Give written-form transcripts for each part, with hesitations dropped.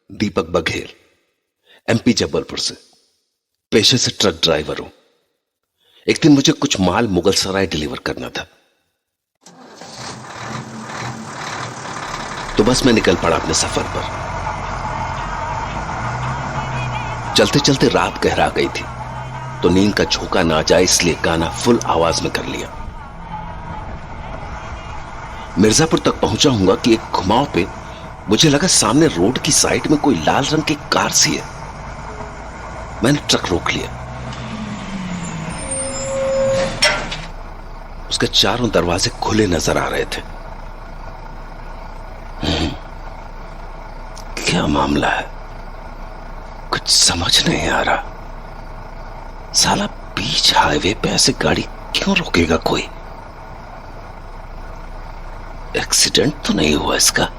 दीपक Baghel, MP Jabalpur से। पेशे से ट्रक ड्राइवर हूं। एक दिन मुझे कुछ माल मुगल सराय डिलीवर करना था, तो बस मैं निकल पड़ा अपने सफर पर। चलते चलते रात गहरा गई थी, तो नींद का झोंका ना जाए इसलिए गाना फुल आवाज में कर लिया। मिर्जापुर तक पहुंचा हूंगा कि एक घुमाव पे मुझे लगा सामने रोड की साइड में कोई लाल रंग की कार सी है। मैंने ट्रक रोक लिया। उसके चारों दरवाजे खुले नजर आ रहे थे। क्या मामला है, कुछ समझ नहीं आ रहा। साला बीच हाईवे पे ऐसे गाड़ी क्यों रोकेगा कोई? एक्सीडेंट तो नहीं हुआ इसका?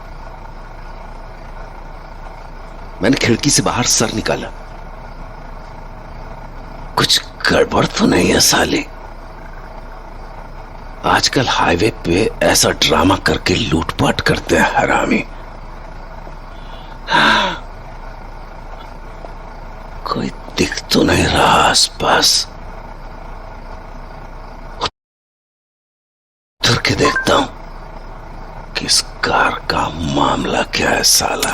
मैंने खिड़की से बाहर सर निकाला। कुछ गड़बड़ तो नहीं है साले? आजकल हाईवे पे ऐसा ड्रामा करके लूटपाट करते हैं हरामी। कोई दिख तो नहीं रहा आसपास। उतर के देखता हूं कि इस कार का मामला क्या है साला।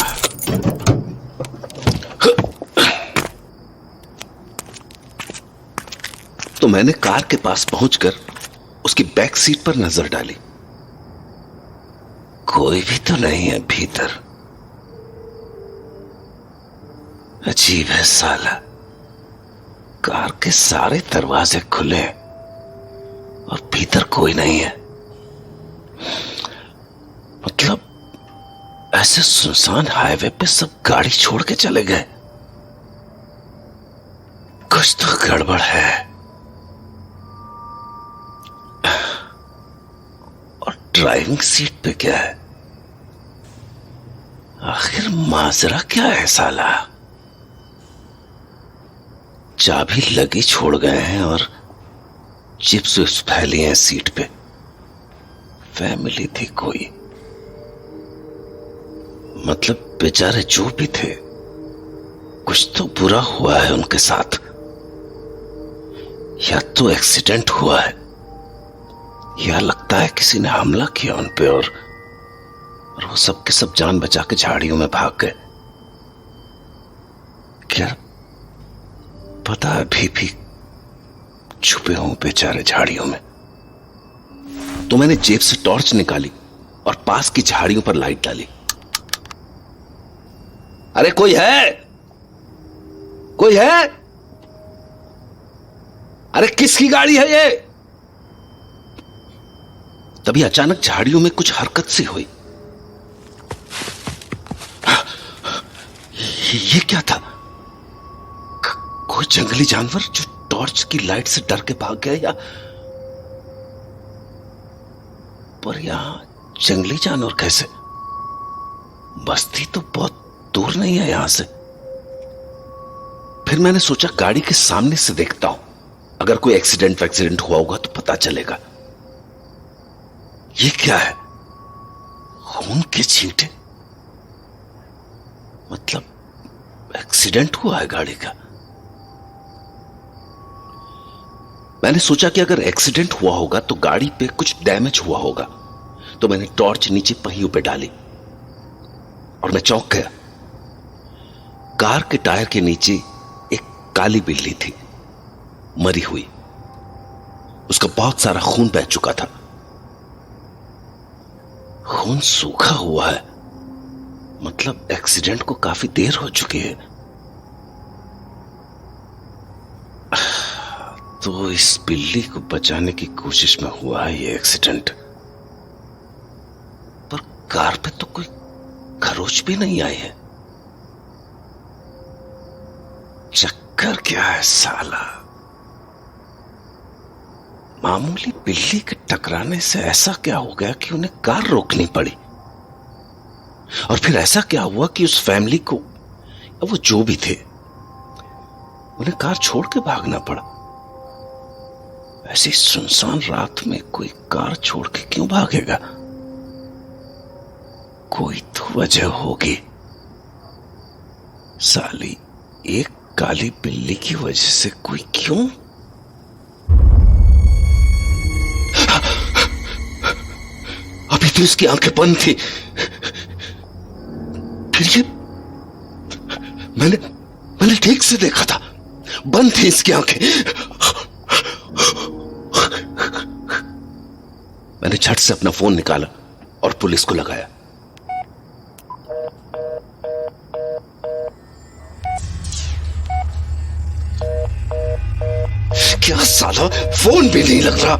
तो मैंने कार के पास पहुंचकर उसकी बैक सीट पर नजर डाली। कोई भी तो नहीं है भीतर। अजीब है साला, कार के सारे दरवाजे खुले हैं और भीतर कोई नहीं है। मतलब ऐसे सुनसान हाईवे पे सब गाड़ी छोड़ के चले गए। कुछ तो गड़बड़ है। और ड्राइविंग सीट पे क्या है? आखिर माजरा क्या है साला? चाबी लगी छोड़ गए हैं और चिप्स विप्स फैली हैं सीट पे। फैमिली थी कोई, मतलब बेचारे जो भी थे, कुछ तो बुरा हुआ है उनके साथ। या तो एक्सीडेंट हुआ है, या लगता है किसी ने हमला किया उन पे और वो सब के सब जान बचा के झाड़ियों में भाग गए। क्या पता, अभी भी छुपे हों बेचारे झाड़ियों में। तो मैंने जेब से टॉर्च निकाली और पास की झाड़ियों पर लाइट डाली। अरे कोई है? कोई है? अरे किसकी गाड़ी है ये? तभी अचानक झाड़ियों में कुछ हरकत सी हुई। ये क्या था? कोई जंगली जानवर जो टॉर्च की लाइट से डर के भाग गया, या पर यहां जंगली जानवर कैसे? बस्ती तो बहुत दूर नहीं है यहां से। फिर मैंने सोचा गाड़ी के सामने से देखता हूं, अगर कोई एक्सीडेंट हुआ होगा तो पता चलेगा। ये क्या है? खून के छींटे? मतलब एक्सीडेंट हुआ है गाड़ी का। मैंने सोचा कि अगर एक्सीडेंट हुआ होगा तो गाड़ी पे कुछ डैमेज हुआ होगा, तो मैंने टॉर्च नीचे पहियों पे डाली और मैं चौंक गया। कार के टायर के नीचे एक काली बिल्ली थी, मरी हुई। उसका बहुत सारा खून बह चुका था। खून सूखा हुआ है, मतलब एक्सीडेंट को काफी देर हो चुकी है। तो इस बिल्ली को बचाने की कोशिश में हुआ है ये एक्सीडेंट। पर कार पे तो कोई खरोच भी नहीं आई है। चक्कर क्या है साला? मामूली बिल्ली के टकराने से ऐसा क्या हो गया कि उन्हें कार रोकनी पड़ी? और फिर ऐसा क्या हुआ कि उस फैमिली को, वो जो भी थे, उन्हें कार छोड़ के भागना पड़ा? ऐसी सुनसान रात में कोई कार छोड़ के क्यों भागेगा? कोई तो वजह होगी। साली, एक काली बिल्ली की वजह से कोई क्यों? अभी तो इसकी आंखें बंद थी, फिर ये मैंने ठीक से देखा था, बंद थी इसकी आंखें। मैंने झट से अपना फोन निकाला और पुलिस को लगाया। क्या साला, फोन भी नहीं लग रहा।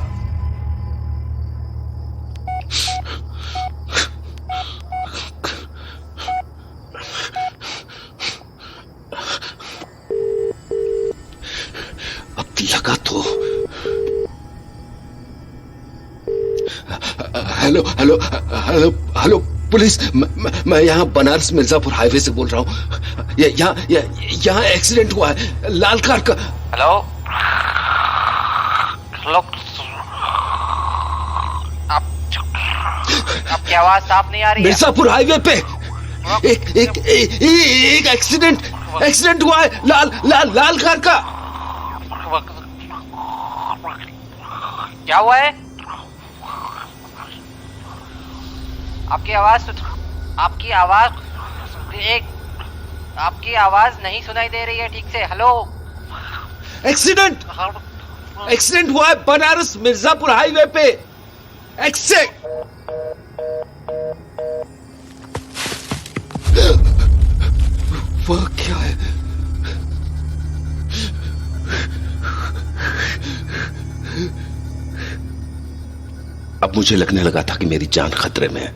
अब लगा तो। Hello hello hello hello police, मैं यहाँ बनारस मिर्जापुर हाईवे से बोल रहा हूँ। यहाँ एक्सीडेंट हुआ है, लाल कार का। हेलो हेलो, आपकी आवाज साफ नहीं आ रही है। मिर्जापुर हाईवे पे एक एक्सीडेंट हुआ है, लाल कार का। क्या हुआ है? आपकी आवाज नहीं सुनाई दे रही है ठीक से। हेलो, एक्सीडेंट हुआ है बनारस मिर्जापुर हाईवे पे। वह क्या है? अब मुझे लगने लगा था कि मेरी जान खतरे में है,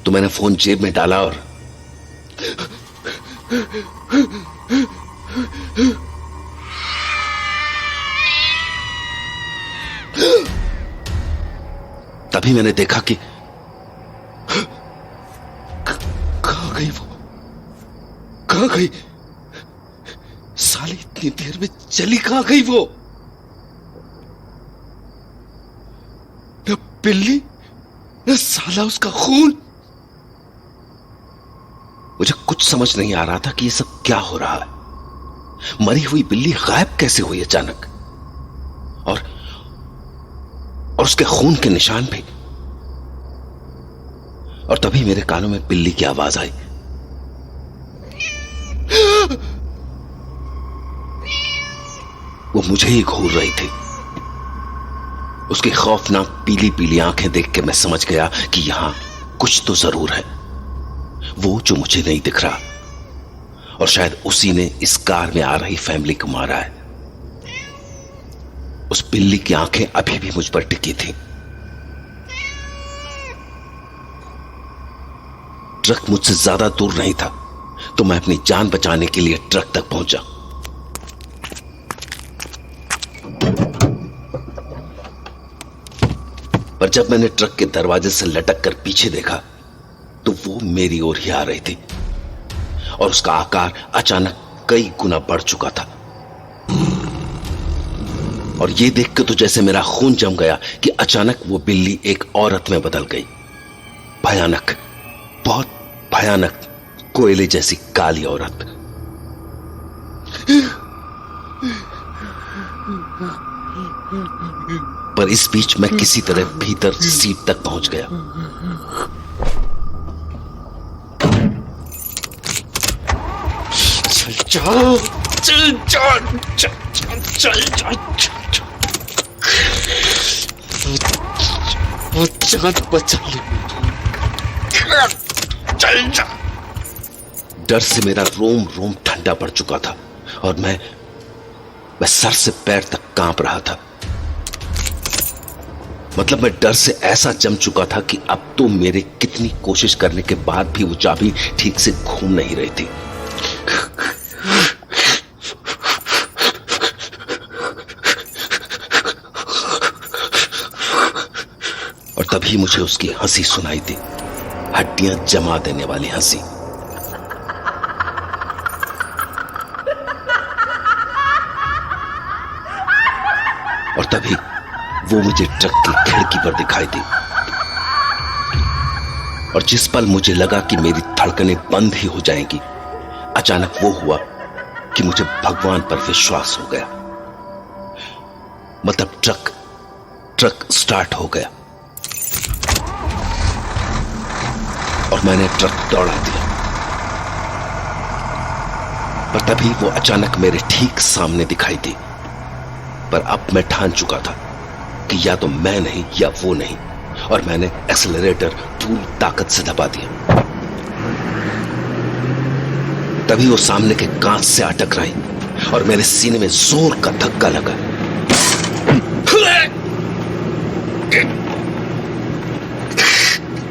तो मैंने फोन जेब में डाला और तभी मैंने देखा कि कहां गई वो, कहां गई साली, इतनी देर में चली कहां गई वो? न बिल्ली, न साला उसका खून। मुझे कुछ समझ नहीं आ रहा था कि ये सब क्या हो रहा है। मरी हुई बिल्ली गायब कैसे हुई अचानक, और उसके खून के निशान भी। और तभी मेरे कानों में बिल्ली की आवाज आई। वो मुझे ही घूर रही थी। उसकी खौफनाक पीली पीली आंखें देख के मैं समझ गया कि यहां कुछ तो जरूर है, वो जो मुझे नहीं दिख रहा। और शायद उसी ने इस कार में आ रही फैमिली को मारा है। उस बिल्ली की आंखें अभी भी मुझ पर टिकी थी। ट्रक मुझसे ज्यादा दूर नहीं था, तो मैं अपनी जान बचाने के लिए ट्रक तक पहुंचा। पर जब मैंने ट्रक के दरवाजे से लटक कर पीछे देखा, तो वो मेरी ओर ही आ रही थी, और उसका आकार अचानक कई गुना बढ़ चुका था। और ये देख के तो जैसे मेरा खून जम गया कि अचानक वो बिल्ली एक औरत में बदल गई। भयानक, बहुत भयानक, कोयले जैसी काली औरत। पर इस बीच मैं किसी तरह भीतर सीट तक पहुंच गया। चल जान बचा ले, चल जा। डर से मेरा रोम रोम ठंडा पड़ चुका था, और मैं सर से पैर तक कांप रहा था। मतलब मैं डर से ऐसा जम चुका था कि अब तो मेरे कितनी कोशिश करने के बाद भी वो चाबी ठीक से घूम नहीं रही थी। और तभी मुझे उसकी हंसी सुनाई दी, हड्डियां जमा देने वाली हंसी। और तभी वो मुझे ट्रक की खिड़की पर दिखाई दी, और जिस पल मुझे लगा कि मेरी धड़कनें बंद ही हो जाएंगी, अचानक वो हुआ कि मुझे भगवान पर विश्वास हो गया। मतलब ट्रक स्टार्ट हो गया और मैंने ट्रक दौड़ा दिया। पर तभी वो अचानक मेरे ठीक सामने दिखाई दी। पर अब मैं ठान चुका था कि या तो मैं नहीं या वो नहीं, और मैंने एक्सेलरेटर पूरी ताकत से दबा दिया। तभी वो सामने के कांच से आ टकराई और मेरे सीने में जोर का धक्का लगा।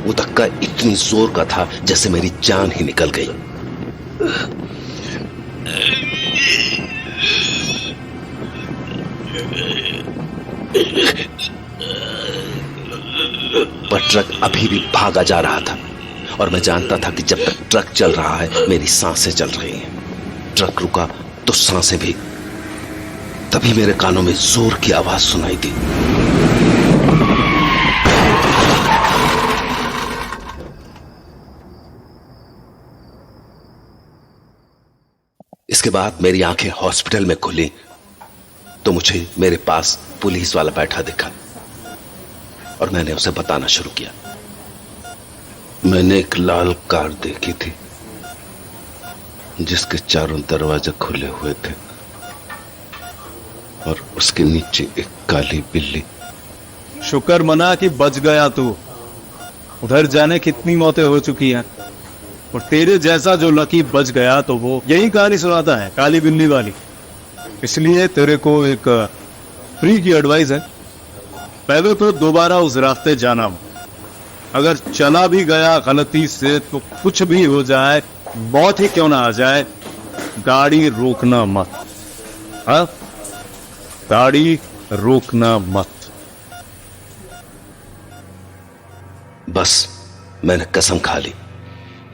वो धक्का इतनी जोर का था जैसे मेरी जान ही निकल गई। पर ट्रक अभी भी भागा जा रहा था और मैं जानता था कि जब तक ट्रक चल रहा है मेरी सांसें चल रही हैं। ट्रक रुका तो सांसें भी। तभी मेरे कानों में जोर की आवाज सुनाई दी। इसके बाद मेरी आंखें हॉस्पिटल में खुली तो मुझे मेरे पास पुलिस वाला बैठा दिखा और मैंने उसे बताना शुरू किया। मैंने एक लाल कार देखी थी जिसके चारों दरवाजे खुले हुए थे और उसके नीचे एक काली बिल्ली। शुक्र मना कि बच गया तू। उधर जाने कितनी मौतें हो चुकी हैं और तेरे जैसा जो लकी बच गया तो वो यही कहानी सुनाता है, काली बिल्ली वाली। इसलिए तेरे को एक फ्री की एडवाइस है, पहले तो दोबारा उस रास्ते जाना मत। अगर चला भी गया गलती से तो कुछ भी हो जाए, मौत ही क्यों ना आ जाए, गाड़ी रोकना मत। हाँ, गाड़ी रोकना मत। बस मैंने कसम खा ली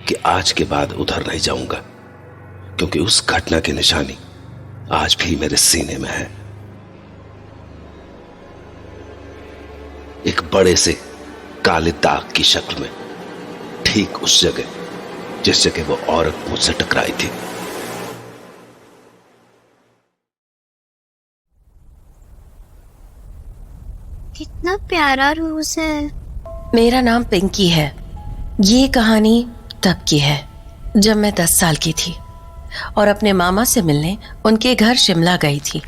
कि आज के बाद उधर नहीं जाऊंगा, क्योंकि उस घटना की निशानी आज भी मेरे सीने में है। एक बड़े से काले दाग की शक्ल में, ठीक उस जगह जिस जगह वो औरत मुझसे टकराई थी। कितना प्यारा रोज है। मेरा नाम पिंकी है। ये कहानी तब की है जब मैं 10 साल की थी और अपने मामा से मिलने उनके घर शिमला गई थी।